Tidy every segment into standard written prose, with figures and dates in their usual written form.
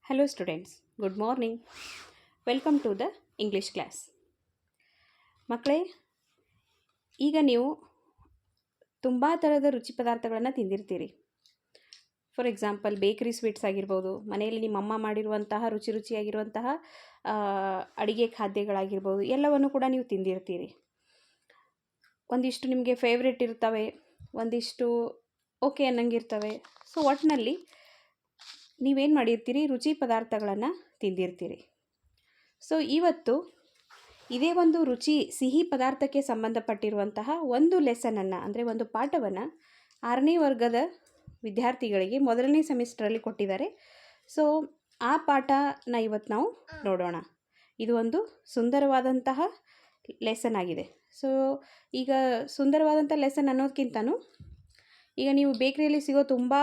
Hello students, good morning. Welcome to the English class. ಮಕ್ಕಳೇ, ಈಗ ನೀವು ತುಂಬ ಥರದ ರುಚಿ ಪದಾರ್ಥಗಳನ್ನು ತಿಂದಿರ್ತೀರಿ. ಫಾರ್ ಎಕ್ಸಾಂಪಲ್ ಬೇಕರಿ ಸ್ವೀಟ್ಸ್ ಆಗಿರ್ಬೋದು, ಮನೆಯಲ್ಲಿ ನಿಮ್ಮ ಅಮ್ಮ ಮಾಡಿರುವಂತಹ ರುಚಿಯಾಗಿರುವಂತಹ ಅಡುಗೆ ಖಾದ್ಯಗಳಾಗಿರ್ಬೋದು, ಎಲ್ಲವನ್ನು ಕೂಡ ನೀವು ತಿಂದಿರ್ತೀರಿ. ಒಂದಿಷ್ಟು ನಿಮಗೆ ಫೇವ್ರೆಟ್ ಇರ್ತವೆ, ಒಂದಿಷ್ಟು ಓಕೆ ಅನ್ನಂಗಿರ್ತವೆ. ಸೊ ಒಟ್ಟಿನಲ್ಲಿ ನೀವೇನು ಮಾಡಿರ್ತೀರಿ, ರುಚಿ ಪದಾರ್ಥಗಳನ್ನು ತಿಂದಿರ್ತೀರಿ. ಸೊ ಇವತ್ತು ಇದೇ ಒಂದು ಸಿಹಿ ಪದಾರ್ಥಕ್ಕೆ ಸಂಬಂಧಪಟ್ಟಿರುವಂತಹ ಒಂದು ಲೆಸನನ್ನು, ಅಂದರೆ ಒಂದು ಪಾಠವನ್ನು 6ನೇ ವರ್ಗದ ವಿದ್ಯಾರ್ಥಿಗಳಿಗೆ ಮೊದಲನೇ ಸೆಮಿಸ್ಟ್ರಲ್ಲಿ ಕೊಟ್ಟಿದ್ದಾರೆ. ಸೊ ಆ ಪಾಠನ ಇವತ್ತು ನಾವು ನೋಡೋಣ. ಇದು ಒಂದು ಸುಂದರವಾದಂತಹ ಲೆಸನ್ ಆಗಿದೆ. ಸೊ ಈಗ ಸುಂದರವಾದಂಥ ಲೆಸನ್ ಅನ್ನೋದಕ್ಕಿಂತನೂ ಈಗ ನೀವು ಬೇಕರಿಯಲ್ಲಿ ಸಿಗೋ ತುಂಬ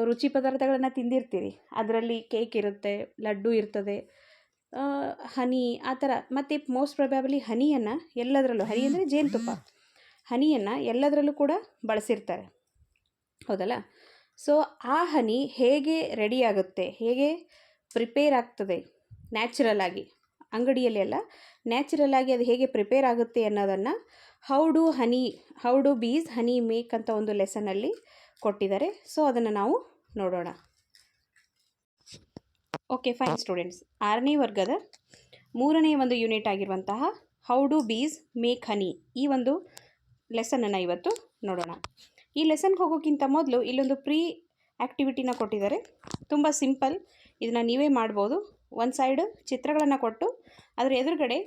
ರುಚಿ ಪದಾರ್ಥಗಳನ್ನು ತಿಂದಿರ್ತೀರಿ. ಅದರಲ್ಲಿ ಕೇಕ್ ಇರುತ್ತೆ, ಲಡ್ಡು ಇರ್ತದೆ, ಹನಿ ಆ ಥರ. ಮತ್ತು ಮೋಸ್ಟ್ ಪ್ರೊಬ್ಯಾಬಲಿ ಹನಿಯನ್ನು ಎಲ್ಲದರಲ್ಲೂ, ಹನಿ ಅಂದರೆ ಜೇನುತುಪ್ಪ, ಹನಿಯನ್ನು ಎಲ್ಲದರಲ್ಲೂ ಕೂಡ ಬಳಸಿರ್ತಾರೆ, ಹೌದಲ್ಲ? ಸೊ ಆ ಹನಿ ಹೇಗೆ ರೆಡಿ ಆಗುತ್ತೆ, ಹೇಗೆ ಪ್ರಿಪೇರ್ ಆಗ್ತದೆ ನ್ಯಾಚುರಲ್ ಆಗಿ, ಅಂಗಡಿಯಲ್ಲಿ ಎಲ್ಲ ನ್ಯಾಚುರಲ್ ಆಗಿ ಅದು ಹೇಗೆ ಪ್ರಿಪೇರ್ ಆಗುತ್ತೆ ಅನ್ನೋದನ್ನು how do bees honey make ಅಂತ ಒಂದು ಲೆಸನಲ್ಲಿ ಕೊಟ್ಟಿದ್ದಾರೆ. ಸೊ ಅದನ್ನು ನಾವು ನೋಡೋಣ. ಓಕೆ ಫೈನ್ ಸ್ಟೂಡೆಂಟ್ಸ್, 6ನೇ ವರ್ಗದ 3ನೇ ಒಂದು ಯೂನಿಟ್ ಆಗಿರುವಂತಹ ಹೌ ಡು ಬೀಸ್ ಮೇಕ್ ಹನಿ, ಈ ಒಂದು ಲೆಸನನ್ನು ಇವತ್ತು ನೋಡೋಣ. ಈ ಲೆಸನ್ಗೆ ಹೋಗೋಕ್ಕಿಂತ ಮೊದಲು ಇಲ್ಲೊಂದು ಪ್ರೀ ಆ್ಯಕ್ಟಿವಿಟಿನ ಕೊಟ್ಟಿದ್ದಾರೆ. ತುಂಬ ಸಿಂಪಲ್, ಇದನ್ನು ನೀವೇ ಮಾಡ್ಬೋದು. ಒಂದು ಸೈಡ್ ಚಿತ್ರಗಳನ್ನು ಕೊಟ್ಟು ಅದರ ಎದುರುಗಡೆ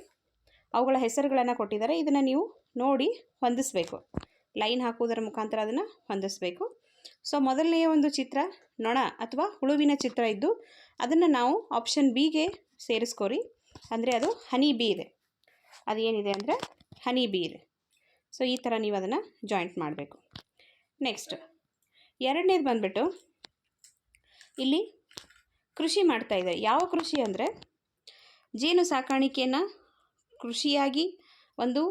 ಅವುಗಳ ಹೆಸರುಗಳನ್ನು ಕೊಟ್ಟಿದ್ದಾರೆ. ಇದನ್ನು ನೀವು ನೋಡಿ ಹೊಂದಿಸಬೇಕು, ಲೈನ್ ಹಾಕುವುದರ ಮುಖಾಂತರ ಅದನ್ನು ಹೊಂದಿಸಬೇಕು. ಸೊ ಮೊದಲನೆಯ ಒಂದು ಚಿತ್ರ ನೊಣ ಅಥವಾ ಹುಳುವಿನ ಚಿತ್ರ ಇದ್ದು, ಅದನ್ನು ನಾವು ಆಪ್ಷನ್ ಬಿಗೆ ಸೇರಿಸ್ಕೋರಿ. ಅಂದರೆ ಅದು ಹನಿ ಬಿ ಇದೆ, ಅದು ಏನಿದೆ ಅಂದರೆ ಹನಿ ಬಿ ಇದೆ. ಸೊ ಈ ಥರ ನೀವು ಅದನ್ನು ಜಾಯಿಂಟ್ ಮಾಡಬೇಕು. ನೆಕ್ಸ್ಟ್ ಎರಡನೇದು ಬಂದುಬಿಟ್ಟು ಇಲ್ಲಿ ಕೃಷಿ ಮಾಡ್ತಾಯಿದ್ದಾರೆ. ಯಾವ ಕೃಷಿ ಅಂದರೆ ಜೇನು ಸಾಕಾಣಿಕೆಯನ್ನು ಕೃಷಿಯಾಗಿ ಒಂದು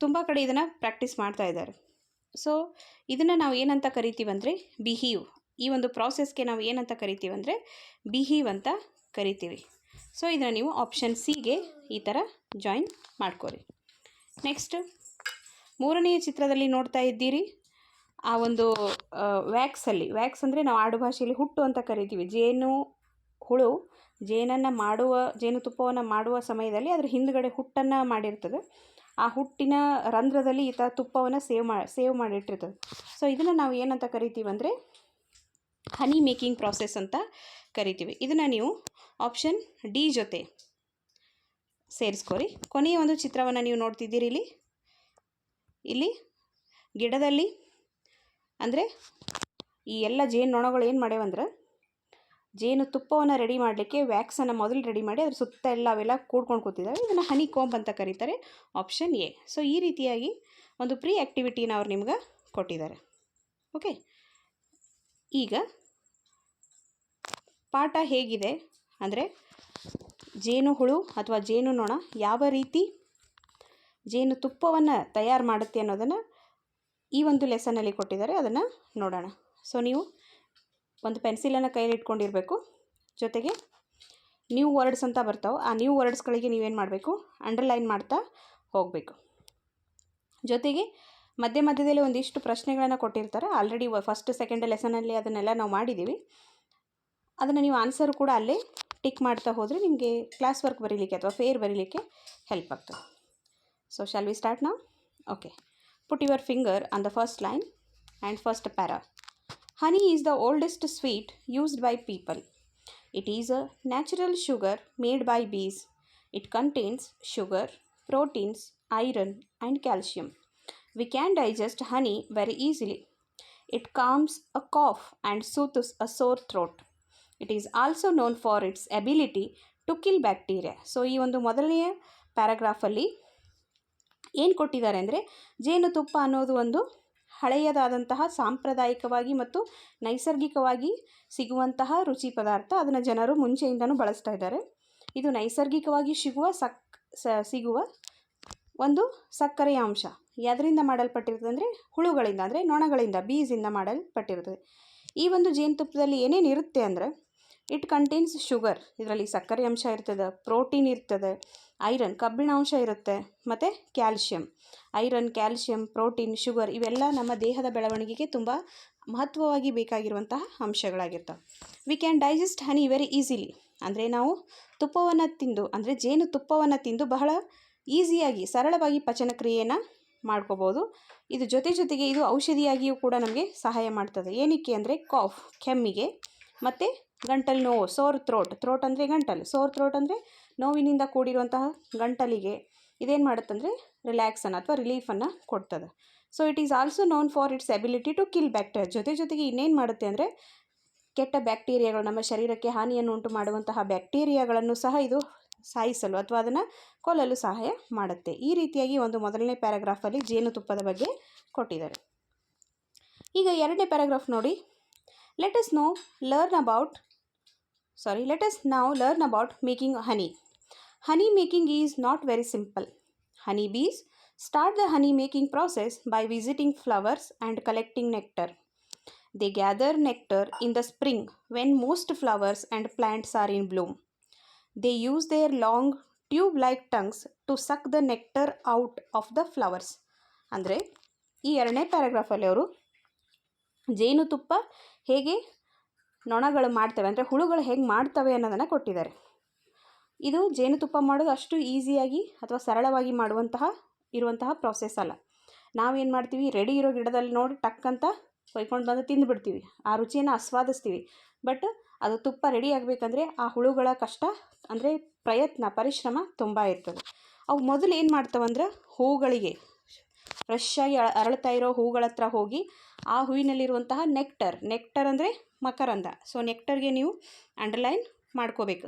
ತುಂಬ ಕಡೆ ಇದನ್ನು ಪ್ರಾಕ್ಟೀಸ್ ಮಾಡ್ತಾ ಇದ್ದಾರೆ. ಸೊ ಇದನ್ನು ನಾವು ಏನಂತ ಕರಿತೀವಿ ಅಂದರೆ ಬಿಹೀವ್. ಈ ಒಂದು ಪ್ರಾಸೆಸ್ಗೆ ನಾವು ಏನಂತ ಕರಿತೀವಿ ಅಂದರೆ ಬಿಹೀವ್ ಅಂತ ಕರಿತೀವಿ. ಸೊ ಇದನ್ನು ನೀವು ಆಪ್ಷನ್ ಸಿಗೆ ಈ ಥರ ಜಾಯಿನ್ ಮಾಡ್ಕೋರಿ. ನೆಕ್ಸ್ಟ್ 3ನೆಯ ಚಿತ್ರದಲ್ಲಿ ನೋಡ್ತಾ ಇದ್ದೀರಿ, ಆ ಒಂದು ವ್ಯಾಕ್ಸ್ ಅಂದರೆ ನಾವು ಆಡು ಭಾಷೆಯಲ್ಲಿ ಹುಟ್ಟು ಅಂತ ಕರಿತೀವಿ. ಹುಳು ಜೇನುತುಪ್ಪವನ್ನು ಮಾಡುವ ಸಮಯದಲ್ಲಿ ಅದರ ಹಿಂದುಗಡೆ ಹುಟ್ಟನ್ನು ಮಾಡಿರ್ತದೆ. ಆ ಹುಟ್ಟಿನ ರಂಧ್ರದಲ್ಲಿ ಈ ಥರ ತುಪ್ಪವನ್ನು ಸೇವ್ ಮಾಡಿಟ್ಟಿರ್ತದೆ. ಸೊ ಇದನ್ನು ನಾವು ಏನಂತ ಕರಿತೀವಿ ಅಂದರೆ ಹನಿ ಮೇಕಿಂಗ್ ಪ್ರಾಸೆಸ್ ಅಂತ ಕರಿತೀವಿ. ಇದನ್ನು ನೀವು ಆಪ್ಷನ್ ಡಿ ಜೊತೆ ಸೇರಿಸ್ಕೋರಿ. ಕೊನೆಯ ಒಂದು ಚಿತ್ರವನ್ನು ನೀವು ನೋಡ್ತಿದ್ದೀರಿ. ಇಲ್ಲಿ ಗಿಡದಲ್ಲಿ ಅಂದರೆ ಈ ಎಲ್ಲ ಜೇನುನೊಣಗಳು ಏನು ಮಾಡ್ಯಾವಂದ್ರೆ ಜೇನು ತುಪ್ಪವನ್ನು ರೆಡಿ ಮಾಡಲಿಕ್ಕೆ ವ್ಯಾಕ್ಸನ್ನು ಮೊದಲು ರೆಡಿ ಮಾಡಿ ಅದ್ರ ಸುತ್ತ ಅವೆಲ್ಲ ಕೂಡ್ಕೊಂಡು ಕೂತಿದ್ದಾವೆ. ಇದನ್ನು ಹನಿ ಕೋಂಬ್ ಅಂತ ಕರೀತಾರೆ, ಆಪ್ಷನ್ ಎ. ಸೊ ಈ ರೀತಿಯಾಗಿ ಒಂದು ಪ್ರೀ ಆ್ಯಕ್ಟಿವಿಟಿನ ಅವ್ರು ನಿಮ್ಗೆ ಕೊಟ್ಟಿದ್ದಾರೆ. ಓಕೆ, ಈಗ ಪಾಠ ಹೇಗಿದೆ ಅಂದರೆ ಜೇನುಹುಳು ಅಥವಾ ಜೇನುನೊಣ ಯಾವ ರೀತಿ ಜೇನುತುಪ್ಪವನ್ನು ತಯಾರು ಮಾಡುತ್ತೆ ಅನ್ನೋದನ್ನು ಈ ಒಂದು ಲೆಸನಲ್ಲಿ ಕೊಟ್ಟಿದ್ದಾರೆ. ಅದನ್ನು ನೋಡೋಣ. ಸೊ ನೀವು ಒಂದು ಪೆನ್ಸಿಲನ್ನು ಕೈಯಲ್ಲಿ ಇಟ್ಕೊಂಡಿರಬೇಕು. ಜೊತೆಗೆ ನ್ಯೂ ವರ್ಡ್ಸ್ ಅಂತ ಬರ್ತಾವೆ, ಆ ನ್ಯೂ ವರ್ಡ್ಸ್ಗಳಿಗೆ ನೀವೇನು ಮಾಡಬೇಕು, ಅಂಡರ್ಲೈನ್ ಮಾಡ್ತಾ ಹೋಗಬೇಕು. ಜೊತೆಗೆ ಮಧ್ಯದಲ್ಲಿ ಒಂದಿಷ್ಟು ಪ್ರಶ್ನೆಗಳನ್ನು ಕೊಟ್ಟಿರ್ತಾರೆ. ಆಲ್ರೆಡಿ ಫಸ್ಟ್ ಸೆಕೆಂಡ್ ಲೆಸನಲ್ಲಿ ಅದನ್ನೆಲ್ಲ ನಾವು ಮಾಡಿದ್ದೀವಿ. ಅದನ್ನು ನೀವು ಆನ್ಸರು ಕೂಡ ಅಲ್ಲೇ ಟಿಕ್ ಮಾಡ್ತಾ ಹೋದರೆ ನಿಮಗೆ ಕ್ಲಾಸ್ ವರ್ಕ್ ಬರೀಲಿಕ್ಕೆ ಅಥವಾ ಫೇರ್ ಬರೀಲಿಕ್ಕೆ ಹೆಲ್ಪ್ ಆಗ್ತದೆ. So shall we start now? Okay, put your finger on the first line and first para. Honey is the oldest sweet used by people. It is a natural sugar made by bees. It contains sugar, proteins, iron, and calcium. We can digest honey very easily. It calms a cough and soothes a sore throat. It is also known for its ability to kill bacteria. So ಈ ಒಂದು ಮೊದಲನೆಯ ಪ್ಯಾರಾಗ್ರಾಫಲ್ಲಿ ಏನು ಕೊಟ್ಟಿದ್ದಾರೆ ಅಂದರೆ ಜೇನುತುಪ್ಪ ಅನ್ನೋದು ಒಂದು ಹಳೆಯದಾದಂತಹ ಸಾಂಪ್ರದಾಯಿಕವಾಗಿ ಮತ್ತು ನೈಸರ್ಗಿಕವಾಗಿ ಸಿಗುವಂತಹ ರುಚಿ ಪದಾರ್ಥ. ಅದನ್ನು ಜನರು ಮುಂಚೆಯಿಂದನೂ ಬಳಸ್ತಾ ಇದ್ದಾರೆ. ಇದು ನೈಸರ್ಗಿಕವಾಗಿ ಸಿಗುವ ಒಂದು ಸಕ್ಕರೆಯ ಅಂಶ. ಯಾವುದರಿಂದ ಮಾಡಲ್ಪಟ್ಟಿರ್ತದೆ ಅಂದರೆ ಹುಳುಗಳಿಂದ, ಅಂದರೆ ನೊಣಗಳಿಂದ, ಬೀಸಿಂದ ಮಾಡಲ್ಪಟ್ಟಿರ್ತದೆ. ಈ ಒಂದು ಜೇನುತುಪ್ಪದಲ್ಲಿ ಏನೇನು ಇರುತ್ತೆ ಅಂದರೆ ಇಟ್ ಕಂಟೇನ್ಸ್ ಶುಗರ್, ಇದರಲ್ಲಿ ಸಕ್ಕರೆ ಅಂಶ ಇರ್ತದೆ, ಪ್ರೋಟೀನ್ ಇರ್ತದೆ, ಐರನ್ ಕಬ್ಬಿಣಾಂಶ ಇರುತ್ತೆ, ಮತ್ತು calcium. Iron, calcium, protein, sugar ಇವೆಲ್ಲ ನಮ್ಮ ದೇಹದ ಬೆಳವಣಿಗೆಗೆ ತುಂಬ ಮಹತ್ವವಾಗಿ ಬೇಕಾಗಿರುವಂತಹ ಅಂಶಗಳಾಗಿರ್ತವೆ. We can digest honey very easily, ಅಂದರೆ ನಾವು ತುಪ್ಪವನ್ನು ತಿಂದು ಅಂದರೆ ಜೇನುತುಪ್ಪವನ್ನು ತಿಂದು ಬಹಳ ಈಸಿಯಾಗಿ ಸರಳವಾಗಿ ಪಚನ ಕ್ರಿಯೆಯನ್ನು ಮಾಡ್ಕೋಬೋದು. ಇದು ಜೊತೆಗೆ ಇದು ಔಷಧಿಯಾಗಿಯೂ ಕೂಡ ನಮಗೆ ಸಹಾಯ ಮಾಡ್ತದೆ. ಏನಕ್ಕೆ ಅಂದರೆ ಕಾಫ್, ಕೆಮ್ಮಿಗೆ, ಮತ್ತು ಗಂಟಲು ನೋವು, ಸೋರ್ ಥ್ರೋಟ್ ಅಂದರೆ ಗಂಟಲು, ಸೋರ್ ಥ್ರೋಟ್ ಅಂದರೆ ನೋವಿನಿಂದ ಕೂಡಿರುವಂತಹ ಗಂಟಲಿಗೆ ಇದೇನು ಮಾಡುತ್ತಂದರೆ ರಿಲ್ಯಾಕ್ಸನ್ನು ಅಥವಾ ರಿಲೀಫನ್ನು ಕೊಡ್ತದೆ. So it is also known for its ability to kill bacteria. ಜೊತೆಗೆ ಇನ್ನೇನು ಮಾಡುತ್ತೆ ಅಂದರೆ ಕೆಟ್ಟ ಬ್ಯಾಕ್ಟೀರಿಯಾಗಳು, ನಮ್ಮ ಶರೀರಕ್ಕೆ ಹಾನಿಯನ್ನು ಉಂಟು ಮಾಡುವಂತಹ ಬ್ಯಾಕ್ಟೀರಿಯಾಗಳನ್ನು ಸಹ ಇದು ಸಾಯಿಸಲು ಅಥವಾ ಅದನ್ನು ಕೊಲ್ಲಲು ಸಹಾಯ ಮಾಡುತ್ತೆ. ಈ ರೀತಿಯಾಗಿ ಒಂದು ಮೊದಲನೇ ಪ್ಯಾರಾಗ್ರಾಫಲ್ಲಿ ಜೇನುತುಪ್ಪದ ಬಗ್ಗೆ ಕೊಟ್ಟಿದ್ದಾರೆ. ಈಗ ಎರಡನೇ ಪ್ಯಾರಾಗ್ರಾಫ್ ನೋಡಿ. Let us now learn about making honey. Honey making is not very simple. Honey bees start the honey making process by visiting flowers and collecting nectar. They gather nectar in the spring when most flowers and plants are in bloom. They use their long tube-like tongues to suck the nectar out of the flowers. ಅಂದರೆ ಈ ಎರಡನೇ ಪ್ಯಾರಾಗ್ರಾಫಲ್ಲಿ ಅವರು ಜೇನುತುಪ್ಪ ಹೇಗೆ ನೊಣಗಳು ಮಾಡ್ತವೆ ಅಂದರೆ ಹುಳುಗಳು ಹೇಗೆ ಮಾಡ್ತವೆ ಅನ್ನೋದನ್ನು ಕೊಟ್ಟಿದ್ದಾರೆ. ಇದು ಜೇನುತುಪ್ಪ ಮಾಡೋದು ಅಷ್ಟು ಈಸಿಯಾಗಿ ಅಥವಾ ಸರಳವಾಗಿ ಇರುವಂತಹ ಪ್ರಾಸೆಸ್ ಅಲ್ಲ. ನಾವೇನು ಮಾಡ್ತೀವಿ, ರೆಡಿ ಇರೋ ಗಿಡದಲ್ಲಿ ನೋಡಿ ಟಕ್ ಅಂತ ಕೊಯ್ಕೊಂಡು ಬಂದು ತಿಂದುಬಿಡ್ತೀವಿ, ಆ ರುಚಿಯನ್ನು ಆಸ್ವಾದಿಸ್ತೀವಿ. ಬಟ್ ಅದು ತುಪ್ಪ ರೆಡಿ ಆಗಬೇಕಂದ್ರೆ ಆ ಹುಳುಗಳ ಕಷ್ಟ ಅಂದರೆ ಪರಿಶ್ರಮ ತುಂಬ ಇರ್ತದೆ. ಅವು ಮೊದಲು ಏನು ಮಾಡ್ತವಂದ್ರೆ ಹೂಗಳಿಗೆ, ಫ್ರೆಶ್ ಆಗಿ ಅರಳ್ತಾ ಇರೋ ಹೂಗಳ ಹತ್ರ ಹೋಗಿ ಆ ಹೂವಿನಲ್ಲಿರುವಂತಹ ನೆಕ್ಟರ್ ಅಂದರೆ ಮಕರಂದ. ಸೊ ನೆಕ್ಟರ್ಗೆ ನೀವು ಅಂಡರ್ಲೈನ್ ಮಾಡ್ಕೋಬೇಕು,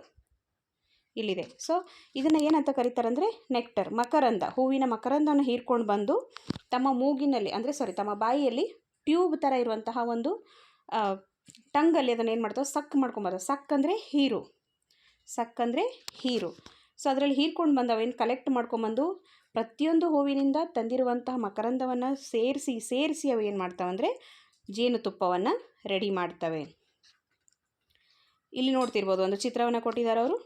ಇಲ್ಲಿದೆ. ಸೊ ಇದನ್ನು ಏನಂತ ಕರೀತಾರೆ ಅಂದರೆ ನೆಕ್ಟರ್, ಮಕರಂದ, ಹೂವಿನ ಮಕರಂದವನ್ನು ಹೀರ್ಕೊಂಡು ಬಂದು ತಮ್ಮ ಮೂಗಿನಲ್ಲಿ ತಮ್ಮ ಬಾಯಿಯಲ್ಲಿ ಟ್ಯೂಬ್ ಥರ ಇರುವಂತಹ ಒಂದು ಟಂಗಲ್ಲಿ ಅದನ್ನು ಏನು ಮಾಡ್ತಾವೆ, ಸಕ್ ಮಾಡ್ಕೊಂಬಾರ. ಸಕ್ ಅಂದರೆ ಹೀರು. ಸೊ ಅದರಲ್ಲಿ ಹೀರ್ಕೊಂಡು ಬಂದವೇನು ಕಲೆಕ್ಟ್ ಮಾಡ್ಕೊಂಬಂದು ಪ್ರತಿಯೊಂದು ಹೂವಿನಿಂದ ತಂದಿರುವಂತಹ ಮಕರಂದವನ್ನು ಸೇರಿಸಿ ಅವು ಏನು ಮಾಡ್ತಾವೆ ಅಂದರೆ ಜೇನುತುಪ್ಪವನ್ನು ರೆಡಿ ಮಾಡ್ತವೆ. ಇಲ್ಲಿ ನೋಡ್ತಿರ್ಬೋದು, ಒಂದು ಚಿತ್ರವನ್ನು ಕೊಟ್ಟಿದ್ದಾರೆ ಅವರು.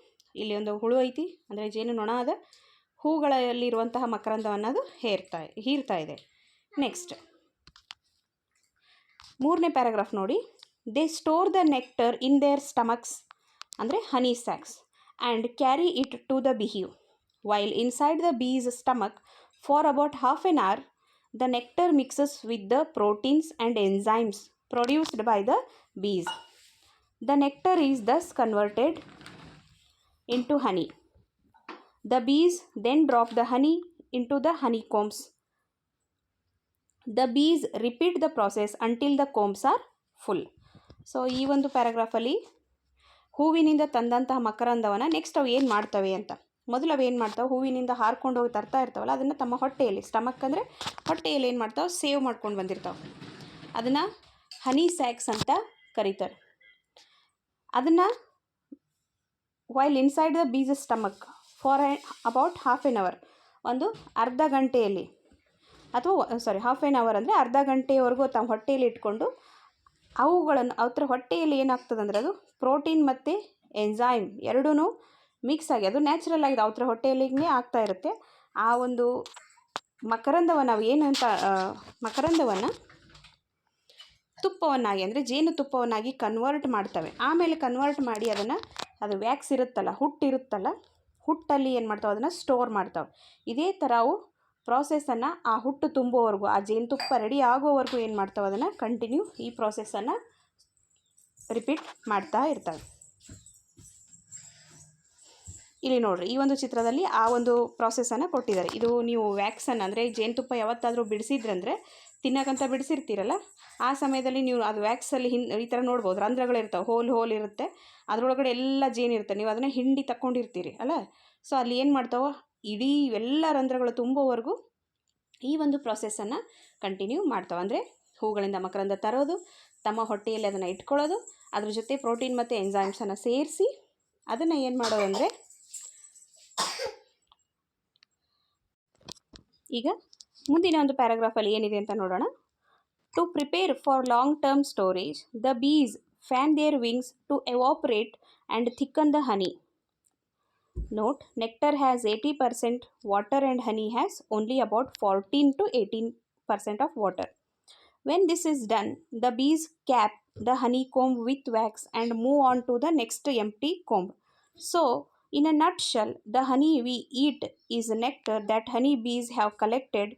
ಇಲ್ಲಿ ಒಂದು ಹುಳು ಐತಿ, ಅಂದರೆ ಜೇನು ನೊಣ ಅದ, ಹೂಗಳಲ್ಲಿರುವಂತಹ ಮಕರಂದವನ್ನು ಅದು ಹೀರ್ತಾ ಇದೆ. ನೆಕ್ಸ್ಟ್ ಮೂರನೇ ಪ್ಯಾರಾಗ್ರಾಫ್ ನೋಡಿ. They store the nectar in their stomachs ಅಂದರೆ honey sacs and carry it to the beehive. While inside the bee's stomach for about half an hour, the nectar mixes with the proteins and enzymes produced by the bees. The nectar is thus converted into honey. The bees then drop the honey into the honeycombs. The bees repeat the process until the combs are full. So ಈ ಒಂದು ಪ್ಯಾರಾಗ್ರಾಫಲ್ಲಿ ಹೂವಿನಿಂದ ತಂದಂತಹ ಮಕರಂದವನ್ನು next ಅವು ಏನು ಮಾಡ್ತವೆ ಅಂತ. ಮೊದಲು ಅವು ಏನು ಮಾಡ್ತಾವೆ, ಹೂವಿನಿಂದ ಹಾರ್ಕೊಂಡು ಹೋಗಿ ತರ್ತಾ ಇರ್ತಾವಲ್ಲ, ಅದನ್ನು ತಮ್ಮ ಹೊಟ್ಟೆಯಲ್ಲಿ, ಸ್ಟಮಕ್ ಅಂದರೆ ಹೊಟ್ಟೆಯಲ್ಲಿ ಏನು ಮಾಡ್ತಾವೆ, ಸೇವ್ ಮಾಡ್ಕೊಂಡು ಬಂದಿರ್ತಾವೆ. ಅದನ್ನು ಹನಿ ಸ್ಯಾಕ್ಸ್ ಅಂತ ಕರೀತಾರೆ. ಅದನ್ನು while inside the bees stomach for about half an hour, ಒಂದು ಅರ್ಧ ಗಂಟೆಯಲ್ಲಿ ಹಾಫ್ ಆನ್ ಅವರ್ ಅಂದರೆ ಅರ್ಧ ಗಂಟೆಯವರೆಗೂ ತಮ್ಮ ಹೊಟ್ಟೆಯಲ್ಲಿ ಇಟ್ಕೊಂಡು ಅವುಗಳನ್ನು ಅವತ್ರ ಹೊಟ್ಟೆಯಲ್ಲಿ ಏನಾಗ್ತದೆ ಅಂದರೆ ಅದು ಪ್ರೋಟೀನ್ ಮತ್ತು ಎಂಜೈಮ್ ಎರಡೂ ಮಿಕ್ಸ್ ಆಗಿ ಅದು ನ್ಯಾಚುರಲ್ ಆಗಿದೆ, ಅವತ್ರ ಹೊಟ್ಟೆಯಲ್ಲಿನೇ ಆಗ್ತಾ ಇರುತ್ತೆ. ಆ ಒಂದು ಮಕರಂದವನ್ನು ನಾವು ಏನಂತ ಮಕರಂದವನ್ನು ತುಪ್ಪವನ್ನಾಗಿ ಅಂದರೆ ಜೇನುತುಪ್ಪವನ್ನಾಗಿ ಕನ್ವರ್ಟ್ ಮಾಡ್ತವೆ. ಆಮೇಲೆ ಕನ್ವರ್ಟ್ ಮಾಡಿ ಅದು ವ್ಯಾಕ್ಸ್ ಇರುತ್ತಲ್ಲ, ಹುಟ್ಟಲ್ಲಿ ಏನು ಮಾಡ್ತಾವೆ, ಅದನ್ನು ಸ್ಟೋರ್ ಮಾಡ್ತಾವೆ. ಇದೇ ಥರ ಅವು ಪ್ರಾಸೆಸನ್ನು ಆ ಹುಟ್ಟು ತುಂಬುವವರೆಗೂ, ಆ ಜೇನುತುಪ್ಪ ರೆಡಿ ಆಗೋವರೆಗೂ ಏನು ಮಾಡ್ತಾವೆ, ಅದನ್ನು ಕಂಟಿನ್ಯೂ ಈ ಪ್ರಾಸೆಸನ್ನು ರಿಪೀಟ್ ಮಾಡ್ತಾ ಇರ್ತವೆ. ಇಲ್ಲಿ ನೋಡಿರಿ, ಈ ಒಂದು ಚಿತ್ರದಲ್ಲಿ ಆ ಒಂದು ಪ್ರಾಸೆಸನ್ನು ಕೊಟ್ಟಿದ್ದಾರೆ. ಇದು ನೀವು ವ್ಯಾಕ್ಸನ್ನು ಅಂದರೆ ಜೇನುತುಪ್ಪ ಯಾವತ್ತಾದರೂ ಬಿಡಿಸಿದ್ರಂದರೆ, ತಿನ್ನೋಕ್ಕಂತ ಬಿಡಿಸಿರ್ತೀರಲ್ಲ, ಆ ಸಮಯದಲ್ಲಿ ನೀವು ಅದು ವ್ಯಾಕ್ಸಲ್ಲಿ ಈ ಥರ ನೋಡ್ಬೋದು, ರಂಧ್ರಗಳಿರ್ತಾವೆ, ಹೋಲ್ ಇರುತ್ತೆ, ಅದರೊಳಗಡೆ ಎಲ್ಲ ಜೇನಿರುತ್ತೆ. ನೀವು ಅದನ್ನು ಹಿಂಡಿ ತಗೊಂಡಿರ್ತೀರಿ ಅಲ್ಲ. ಸೊ ಅಲ್ಲಿ ಏನು ಮಾಡ್ತಾವೆ, ಇಡೀ ಎಲ್ಲ ರಂಧ್ರಗಳು ತುಂಬುವವರೆಗೂ ಈ ಒಂದು ಪ್ರಾಸೆಸನ್ನು ಕಂಟಿನ್ಯೂ ಮಾಡ್ತಾವೆ. ಅಂದರೆ ಹೂಗಳಿಂದ ಮಕರಂದ ತರೋದು, ತಮ್ಮ ಹೊಟ್ಟೆಯಲ್ಲಿ ಅದನ್ನು ಇಟ್ಕೊಳ್ಳೋದು, ಅದ್ರ ಜೊತೆ ಪ್ರೋಟೀನ್ ಮತ್ತು ಎಂಜೈಮ್ಸನ್ನು ಸೇರಿಸಿ ಅದನ್ನು ಏನು ಮಾಡೋದು ಅಂದರೆ, ಈಗ ಮುಂದಿನ ಒಂದು ಪ್ಯಾರಾಗ್ರಾಫಲ್ಲಿ ಏನಿದೆ ಅಂತ ನೋಡೋಣ. To prepare for long-term storage, the bees fan their wings to evaporate and thicken the honey. Note, nectar has 80% water and honey has only about 14 to 18% of water. When this is done, the bees cap the honeycomb with wax and move on to the next empty comb. So, in a nutshell, the honey we eat is nectar that honey bees have collected,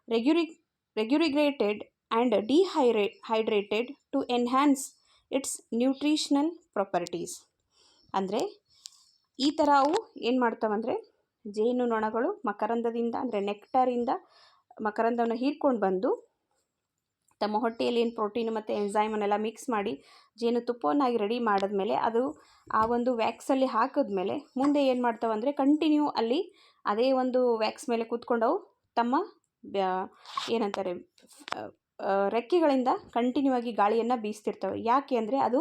regurgitated, and dehydrated to enhance its nutritional properties. ಅಂದರೆ ಈ ಥರ ಅವು ಏನು ಮಾಡ್ತಾವಂದರೆ ಜೇನು ನೊಣಗಳು ಮಕರಂದದಿಂದ ಅಂದರೆ ನೆಕ್ಟರಿಂದ ಮಕರಂದವನ್ನು ಹೀರ್ಕೊಂಡು ಬಂದು ತಮ್ಮ ಹೊಟ್ಟೆಯಲ್ಲಿ ಏನು ಪ್ರೋಟೀನ್ ಮತ್ತು ಎನ್ಸೈಮನ್ನೆಲ್ಲ ಮಿಕ್ಸ್ ಮಾಡಿ ಜೇನುತುಪ್ಪವನ್ನಾಗಿ ರೆಡಿ ಮಾಡಿದ್ಮೇಲೆ ಅದು ಆ ಒಂದು ವ್ಯಾಕ್ಸಲ್ಲಿ ಹಾಕಿದ್ಮೇಲೆ ಮುಂದೆ ಏನು ಮಾಡ್ತಾವಂದರೆ ಕಂಟಿನ್ಯೂ ಅಲ್ಲಿ ಅದೇ ಒಂದು ವ್ಯಾಕ್ಸ್ ಮೇಲೆ ಕೂತ್ಕೊಂಡವು ತಮ್ಮ ಏನಂತಾರೆ ರೆಕ್ಕೆಗಳಿಂದ ಕಂಟಿನ್ಯೂ ಆಗಿ ಗಾಳಿಯನ್ನು ಬೀಸ್ತಿರ್ತವೆ. ಯಾಕೆ ಅಂದರೆ ಅದು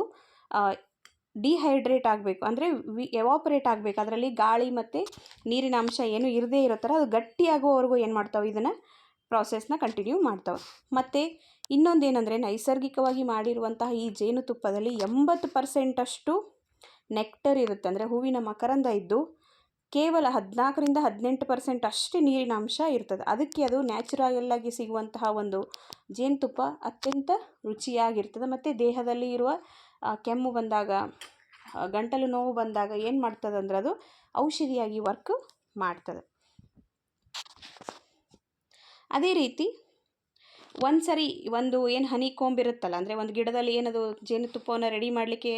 ಡಿಹೈಡ್ರೇಟ್ ಆಗಬೇಕು, ಅಂದರೆ ಎವಾಪರೇಟ್ ಆಗಬೇಕು. ಅದರಲ್ಲಿ ಗಾಳಿ ಮತ್ತು ನೀರಿನ ಅಂಶ ಏನು ಇರದೇ ಇರೋ ಥರ ಅದು ಗಟ್ಟಿಯಾಗೋವರೆಗೂ ಏನು ಮಾಡ್ತಾವೆ, ಇದನ್ನು ಪ್ರಾಸೆಸ್ನ ಕಂಟಿನ್ಯೂ ಮಾಡ್ತಾವೆ. ಮತ್ತು ಇನ್ನೊಂದೇನೆಂದರೆ ನೈಸರ್ಗಿಕವಾಗಿ ಮಾಡಿರುವಂತಹ ಈ ಜೇನುತುಪ್ಪದಲ್ಲಿ 80% ನೆಕ್ಟರ್ ಇರುತ್ತೆ, ಅಂದರೆ ಹೂವಿನ ಮಕರಂದ ಇದ್ದು ಕೇವಲ 14-18% ಅಷ್ಟೇ ನೀರಿನ ಅಂಶ ಇರ್ತದೆ. ಅದಕ್ಕೆ ಅದು ನ್ಯಾಚುರಲ್ಲಾಗಿ ಸಿಗುವಂತಹ ಒಂದು ಜೇನುತುಪ್ಪ ಅತ್ಯಂತ ರುಚಿಯಾಗಿರ್ತದೆ. ಮತ್ತು ದೇಹದಲ್ಲಿ ಇರುವ ಕೆಮ್ಮು ಬಂದಾಗ, ಗಂಟಲು ನೋವು ಬಂದಾಗ ಏನು ಮಾಡ್ತದೆ ಅಂದರೆ ಅದು ಔಷಧಿಯಾಗಿ ವರ್ಕ್ ಮಾಡ್ತದೆ. ಅದೇ ರೀತಿ ಒಂದು ಸರಿ ಒಂದು ಏನು ಹನಿ ಕೊಂಬ್ ಇರುತ್ತಲ್ಲ, ಅಂದರೆ ಒಂದು ಗಿಡದಲ್ಲಿ ಏನದು ಜೇನುತುಪ್ಪವನ್ನು ರೆಡಿ ಮಾಡಲಿಕ್ಕೆ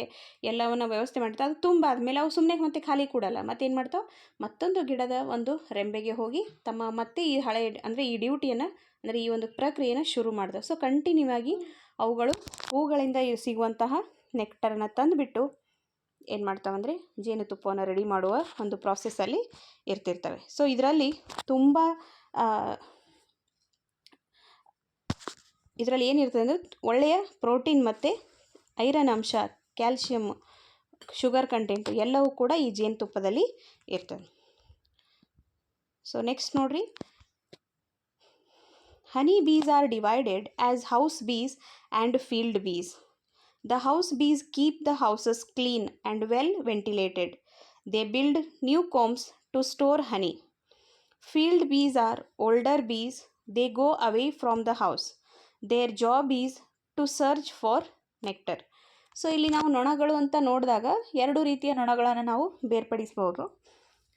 ಎಲ್ಲವನ್ನು ವ್ಯವಸ್ಥೆ ಮಾಡ್ತಾರೆ, ಅದು ತುಂಬ ಆದಮೇಲೆ ಅವು ಸುಮ್ಮನೆ ಮತ್ತೆ ಖಾಲಿ ಕೊಡಲ್ಲ. ಮತ್ತೇನು ಮಾಡ್ತಾವೆ, ಮತ್ತೊಂದು ಗಿಡದ ಒಂದು ರೆಂಬೆಗೆ ಹೋಗಿ ತಮ್ಮ ಮತ್ತೆ ಈ ಹಳೆ ಅಂದರೆ ಈ ಡ್ಯೂಟಿಯನ್ನು ಅಂದರೆ ಈ ಒಂದು ಪ್ರಕ್ರಿಯೆಯನ್ನು ಶುರು ಮಾಡ್ತವೆ. ಸೊ ಕಂಟಿನ್ಯೂ ಆಗಿ ಅವುಗಳು ಹೂಗಳಿಂದ ಸಿಗುವಂತಹ ನೆಕ್ಟರನ್ನು ತಂದುಬಿಟ್ಟು ಏನು ಮಾಡ್ತಾವಂದರೆ ಜೇನುತುಪ್ಪವನ್ನು ರೆಡಿ ಮಾಡುವ ಒಂದು ಪ್ರಾಸೆಸ್ಸಲ್ಲಿ ಇರ್ತಿರ್ತವೆ. ಸೊ ಇದರಲ್ಲಿ ತುಂಬ ಇದರಲ್ಲಿ ಏನಿರ್ತದೆ ಅಂದರೆ ಒಳ್ಳೆಯ ಪ್ರೋಟೀನ್ ಮತ್ತು ಐರನ್ ಅಂಶ, ಕ್ಯಾಲ್ಶಿಯಮ್, ಶುಗರ್ ಕಂಟೆಂಟು ಎಲ್ಲವೂ ಕೂಡ ಈ ಜೇನುತುಪ್ಪದಲ್ಲಿ ಇರ್ತದೆ. ಸೊ ನೆಕ್ಸ್ಟ್ ನೋಡ್ರಿ, honey bees are divided as house bees and field bees. The house bees keep the houses clean and well ventilated. They build new combs to store honey. Field bees are older bees. They go away from the house. Their job is to search for nectar. So ಇಲ್ಲಿ ನಾವು ನೊಣಗಳು ಅಂತ ನೋಡಿದಾಗ ಎರಡು ರೀತಿಯ ನೊಣಗಳನ್ನು ನಾವು ಬೇರ್ಪಡಿಸ್ಬೋದು.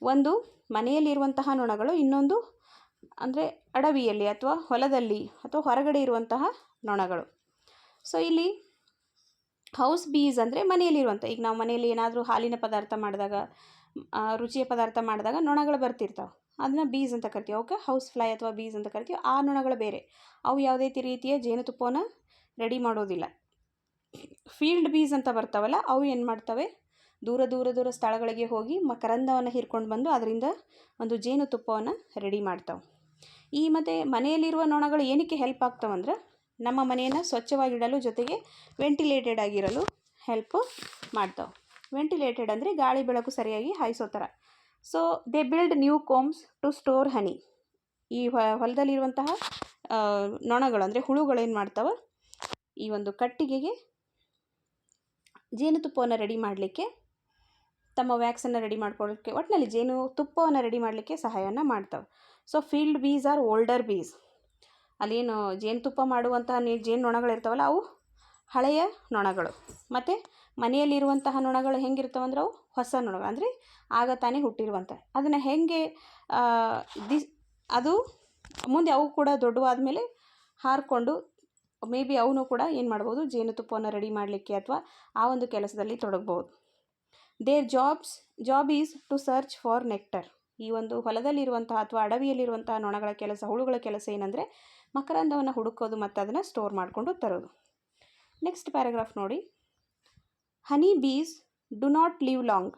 ಒಂದು ಮನೆಯಲ್ಲಿರುವಂತಹ ನೊಣಗಳು, ಇನ್ನೊಂದು ಅಂದರೆ ಅಡವಿಯಲ್ಲಿ ಅಥವಾ ಹೊಲದಲ್ಲಿ ಅಥವಾ ಹೊರಗಡೆ ಇರುವಂತಹ ನೊಣಗಳು. ಸೊ ಇಲ್ಲಿ ಹೌಸ್ ಬೀಸ್ ಅಂದರೆ ಮನೆಯಲ್ಲಿರುವಂಥ, ಈಗ ನಾವು ಮನೆಯಲ್ಲಿ ಏನಾದರೂ ಹಾಲಿನ ಪದಾರ್ಥ ಮಾಡಿದಾಗ, ರುಚಿಯ ಪದಾರ್ಥ ಮಾಡಿದಾಗ ನೊಣಗಳು ಬರ್ತಿರ್ತಾವೆ, ಅದನ್ನು ಬೀಸ್ ಅಂತ ಕರಿತೀವಿ. ಅವಕ್ಕೆ ಹೌಸ್ ಫ್ಲೈ ಅಥವಾ ಬೀಸ್ ಅಂತ ಕರಿತೀವಿ. ಆ ನೊಣಗಳು ಬೇರೆ, ಅವು ಯಾವುದೇ ರೀತಿಯ ಜೇನುತುಪ್ಪವನ್ನು ರೆಡಿ ಮಾಡೋದಿಲ್ಲ. ಫೀಲ್ಡ್ ಬೀಸ್ ಅಂತ ಬರ್ತಾವಲ್ಲ, ಅವು ಏನು ಮಾಡ್ತವೆ, ದೂರ ಸ್ಥಳಗಳಿಗೆ ಹೋಗಿ ಮಕರಂದವನ್ನು ಹೀರ್ಕೊಂಡು ಬಂದು ಅದರಿಂದ ಒಂದು ಜೇನುತುಪ್ಪವನ್ನು ರೆಡಿ ಮಾಡ್ತಾವೆ. ಈ ಮತ್ತು ಮನೆಯಲ್ಲಿರುವ ನೊಣಗಳು ಏನಕ್ಕೆ ಹೆಲ್ಪ್ ಆಗ್ತಾವಂದ್ರೆ ನಮ್ಮ ಮನೆಯನ್ನು ಸ್ವಚ್ಛವಾಗಿಡಲು, ಜೊತೆಗೆ ವೆಂಟಿಲೇಟೆಡ್ ಆಗಿರಲು ಹೆಲ್ಪ್ ಮಾಡ್ತಾವೆ. ವೆಂಟಿಲೇಟೆಡ್ ಅಂದರೆ ಗಾಳಿ ಬೆಳಕು ಸರಿಯಾಗಿ ಹಾಯಿಸೋ ಥರ. So they build new combs to store honey. ಈ ಹೊಲದಲ್ಲಿರುವಂತಹ ನೊಣಗಳು ಅಂದರೆ ಹುಳುಗಳು ಏನು ಮಾಡ್ತಾವೆ, ಈ ಒಂದು ಕಟ್ಟಿಗೆಗೆ ಜೇನುತುಪ್ಪವನ್ನು ರೆಡಿ ಮಾಡಲಿಕ್ಕೆ, ತಮ್ಮ ವ್ಯಾಕ್ಸನ್ನು ರೆಡಿ ಮಾಡ್ಕೊಳ್ಳೋಕ್ಕೆ, ಒಟ್ಟಿನಲ್ಲಿ ಜೇನುತುಪ್ಪವನ್ನು ರೆಡಿ ಮಾಡಲಿಕ್ಕೆ ಸಹಾಯವನ್ನು ಮಾಡ್ತಾವೆ. ಸೊ ಫೀಲ್ಡ್ ಬೀಸ್ ಆರ್ ಓಲ್ಡರ್ ಬೀಸ್. ಅಲ್ಲೇನು ಜೇನುತುಪ್ಪ ಮಾಡುವಂತಹ ಜೇನು ನೊಣಗಳಿರ್ತಾವಲ್ಲ, ಅವು ಹಳೆಯ ನೊಣಗಳು. ಮತ್ತು ಮನೆಯಲ್ಲಿರುವಂತಹ ನೊಣಗಳು ಹೆಂಗಿರ್ತಾವಂದ್ರೆ ಅವು ಹೊಸ ನೊಣಗಳು, ಅಂದರೆ ಆಗ ತಾನೇ ಹುಟ್ಟಿರುವಂಥ. ಅದನ್ನು ಹೇಗೆ ಅದು ಮುಂದೆ ಅವು ಕೂಡ ದೊಡ್ಡವಾದ ಮೇಲೆ ಹಾರಿಕೊಂಡು ಮೇ ಬಿ ಅವನು ಕೂಡ ಏನು ಮಾಡ್ಬೋದು, ಜೇನುತುಪ್ಪವನ್ನು ರೆಡಿ ಮಾಡಲಿಕ್ಕೆ ಅಥವಾ ಆ ಒಂದು ಕೆಲಸದಲ್ಲಿ ತೊಡಗ್ಬೋದು. Their job is to search for nectar. ಈ ಒಂದು ಹೊಲದಲ್ಲಿರುವಂತಹ ಅಥವಾ ಅಡವಿಯಲ್ಲಿರುವಂತಹ ನೊಣಗಳ ಕೆಲಸ, ಹುಳುಗಳ ಕೆಲಸ ಏನಂದರೆ ಮಕರಂದವನ್ನು ಹುಡುಕೋದು ಮತ್ತು ಅದನ್ನು ಸ್ಟೋರ್ ಮಾಡಿಕೊಂಡು ತರೋದು. ನೆಕ್ಸ್ಟ್ ಪ್ಯಾರಾಗ್ರಾಫ್ ನೋಡಿ. Honey bees do not live long.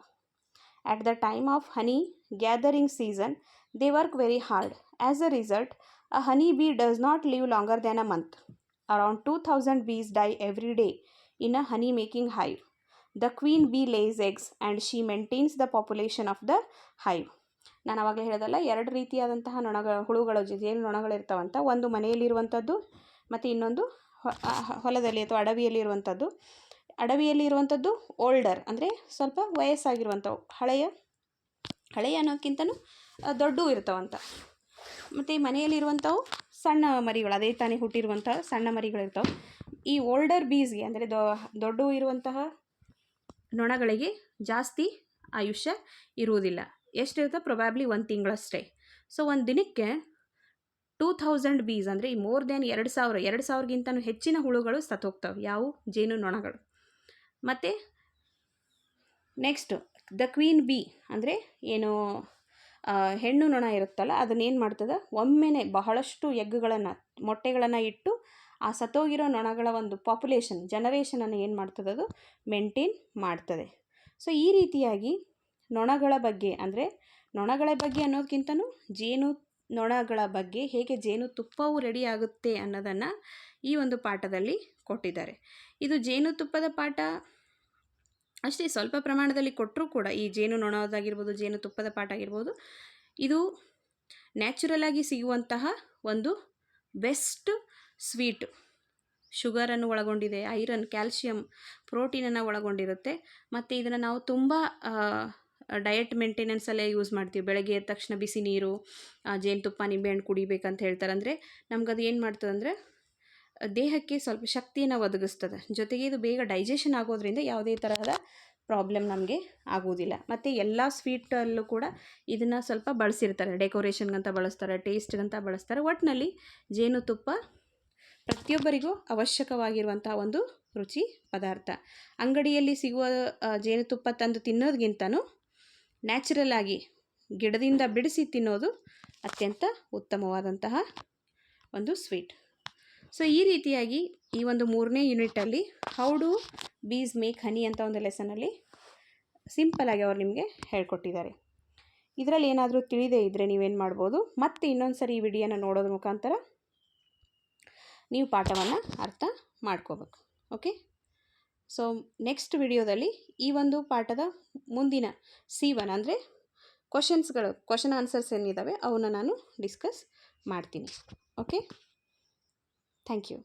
At the time of honey gathering season, they work very hard. As a result, a honey bee does not live longer than a month. Around 2,000 bees die every day in a honey making hive. The queen bee lays eggs and she maintains the population of the hive. ನಾನು ಆವಾಗಲೇ ಹೇಳೋದಲ್ಲ, ಎರಡು ರೀತಿಯಾದಂತಹ ಹುಳುಗಳು, ಜೇನು ನೊಣಗಳಿರ್ತಾವಂತ. ಒಂದು ಮನೆಯಲ್ಲಿರುವಂಥದ್ದು ಮತ್ತು ಇನ್ನೊಂದು ಹೊಲದಲ್ಲಿ ಅಥವಾ ಅಡವಿಯಲ್ಲಿ ಇರುವಂಥದ್ದು. ಅಡವಿಯಲ್ಲಿ ಇರುವಂಥದ್ದು ಓಲ್ಡರ್ ಅಂದರೆ ಸ್ವಲ್ಪ ವಯಸ್ಸಾಗಿರುವಂಥವು, ಹಳೆಯ ಅನ್ನೋಕ್ಕಿಂತನೂ ದೊಡ್ಡವು ಇರ್ತಾವಂತ. ಮತ್ತು ಮನೆಯಲ್ಲಿರುವಂಥವು ಸಣ್ಣ ಮರಿಗಳು, ಅದೇ ತಾನೇ ಹುಟ್ಟಿರುವಂತಹ ಸಣ್ಣ ಮರಿಗಳಿರ್ತಾವೆ. ಈ ಓಲ್ಡರ್ ಬೀಸ್ಗೆ ಅಂದರೆ ದೊಡ್ಡವು ಇರುವಂತಹ ನೊಣಗಳಿಗೆ ಜಾಸ್ತಿ ಆಯುಷ್ಯ ಇರುವುದಿಲ್ಲ. ಎಷ್ಟಿರುತ್ತೆ? ಪ್ರೊಬ್ಯಾಬ್ಲಿ 1 ತಿಂಗಳಷ್ಟೇ. ಸೊ ಒಂದು ದಿನಕ್ಕೆ 2000 ಬೀಸ್ ಅಂದರೆ ಈ ಮೋರ್ ದ್ಯಾನ್ 2000ಗಿಂತನೂ ಹೆಚ್ಚಿನ ಹುಳುಗಳು ಸತ್ತೋಗ್ತವೆ. ಯಾವುವು? ಜೇನು ನೊಣಗಳು. ಮತ್ತು ನೆಕ್ಸ್ಟ್ ದ ಕ್ವೀನ್ ಬೀ ಅಂದರೆ ಏನು ಹೆಣ್ಣು ನೊಣ ಇರುತ್ತಲ್ಲ, ಅದನ್ನೇನು ಮಾಡ್ತದೆ, ಒಮ್ಮೆನೇ ಬಹಳಷ್ಟು ಮೊಟ್ಟೆಗಳನ್ನು ಇಟ್ಟು ಆ ಸತ್ತೋಗಿರೋ ನೊಣಗಳ ಒಂದು ಪಾಪ್ಯುಲೇಷನ್ ಜನರೇಷನನ್ನು ಏನು ಮಾಡ್ತದೆ, ಅದು ಮೇಂಟೈನ್ ಮಾಡ್ತದೆ. ಸೊ ಈ ರೀತಿಯಾಗಿ ನೊಣಗಳ ಬಗ್ಗೆ ಅನ್ನೋದಕ್ಕಿಂತನೂ ಜೇನು ನೊಣಗಳ ಬಗ್ಗೆ, ಹೇಗೆ ಜೇನುತುಪ್ಪವು ರೆಡಿ ಆಗುತ್ತೆ ಅನ್ನೋದನ್ನು ಈ ಒಂದು ಪಾಠದಲ್ಲಿ ಕೊಟ್ಟಿದ್ದಾರೆ. ಇದು ಜೇನುತುಪ್ಪದ ಪಾಠ ಅಷ್ಟೇ ಸ್ವಲ್ಪ ಪ್ರಮಾಣದಲ್ಲಿ ಕೊಟ್ಟರೂ ಕೂಡ, ಈ ಜೇನು ನೊಣದಾಗಿರ್ಬೋದು, ಜೇನುತುಪ್ಪದ ಪಾಠ ಆಗಿರ್ಬೋದು, ಇದು ನ್ಯಾಚುರಲ್ ಆಗಿ ಸಿಗುವಂತಹ ಒಂದು ಬೆಸ್ಟ್ ಸ್ವೀಟ್. ಶುಗರನ್ನು ಒಳಗೊಂಡಿದೆ, ಐರನ್, ಕ್ಯಾಲ್ಶಿಯಂ, ಪ್ರೋಟೀನನ್ನು ಒಳಗೊಂಡಿರುತ್ತೆ. ಮತ್ತು ಇದನ್ನು ನಾವು ತುಂಬ ಡಯಟ್ ಮೇಂಟೆನೆನ್ಸಲ್ಲೇ ಯೂಸ್ ಮಾಡ್ತೀವಿ. ಬೆಳಗ್ಗೆ ಎದ್ದ ತಕ್ಷಣ ಬಿಸಿ ನೀರು, ಜೇನುತುಪ್ಪ, ನಿಂಬೆಹಣ್ಣು ಕುಡಿಬೇಕಂತ ಹೇಳ್ತಾರೆ. ಅಂದರೆ ನಮ್ಗದು ಏನು ಮಾಡ್ತದಂದರೆ ದೇಹಕ್ಕೆ ಸ್ವಲ್ಪ ಶಕ್ತಿಯನ್ನು ಒದಗಿಸ್ತದೆ. ಜೊತೆಗೆ ಇದು ಬೇಗ ಡೈಜೆಷನ್ ಆಗೋದ್ರಿಂದ ಯಾವುದೇ ತರಹದ ಪ್ರಾಬ್ಲಮ್ ನಮಗೆ ಆಗೋದಿಲ್ಲ. ಮತ್ತು ಎಲ್ಲ ಸ್ವೀಟಲ್ಲೂ ಕೂಡ ಇದನ್ನು ಸ್ವಲ್ಪ ಬಳಸಿರ್ತಾರೆ, ಡೆಕೋರೇಷನ್ಗಂತ ಬಳಸ್ತಾರೆ, ಟೇಸ್ಟ್ಗಂತ ಬಳಸ್ತಾರೆ. ಒಟ್ಟಿನಲ್ಲಿ ಜೇನುತುಪ್ಪ ಪ್ರತಿಯೊಬ್ಬರಿಗೂ ಅವಶ್ಯಕವಾಗಿರುವಂಥ ಒಂದು ರುಚಿ ಪದಾರ್ಥ. ಅಂಗಡಿಯಲ್ಲಿ ಸಿಗುವ ಜೇನುತುಪ್ಪ ತಂದು ತಿನ್ನೋದಕ್ಕಿಂತನೂ ನ್ಯಾಚುರಲ್ ಆಗಿ ಗಿಡದಿಂದ ಬಿಡಿಸಿ ತಿನ್ನೋದು ಅತ್ಯಂತ ಉತ್ತಮವಾದಂತಹ ಒಂದು ಸ್ವೀಟ್. ಸೊ ಈ ರೀತಿಯಾಗಿ ಈ ಒಂದು 3ನೇ ಯೂನಿಟಲ್ಲಿ ಹೌ ಡು ಬೀಸ್ ಮೇಕ್ ಹನಿ ಅಂತ ಒಂದು ಲೆಸನಲ್ಲಿ ಸಿಂಪಲಾಗಿ ಅವರು ನಿಮಗೆ ಹೇಳ್ಕೊಟ್ಟಿದ್ದಾರೆ. ಇದರಲ್ಲಿ ಏನಾದರೂ ತಿಳಿದೇ ಇದ್ದರೆ ನೀವೇನು ಮಾಡ್ಬೋದು, ಮತ್ತೆ ಇನ್ನೊಂದು ಸರಿ ಈ ವಿಡಿಯೋನ ನೋಡೋದ್ರ ಮುಖಾಂತರ ನೀವು ಪಾಠವನ್ನು ಅರ್ಥ ಮಾಡ್ಕೋಬೇಕು. ಓಕೆ, ಸೊ ನೆಕ್ಸ್ಟ್ ವಿಡಿಯೋದಲ್ಲಿ ಈ ಒಂದು ಪಾಠದ ಮುಂದಿನ C1 ಅಂದರೆ ಕ್ವಶನ್ ಆನ್ಸರ್ಸ್ ಏನಿದ್ದಾವೆ ಅವನ್ನ ನಾನು ಡಿಸ್ಕಸ್ ಮಾಡ್ತೀನಿ. Okay, thank you.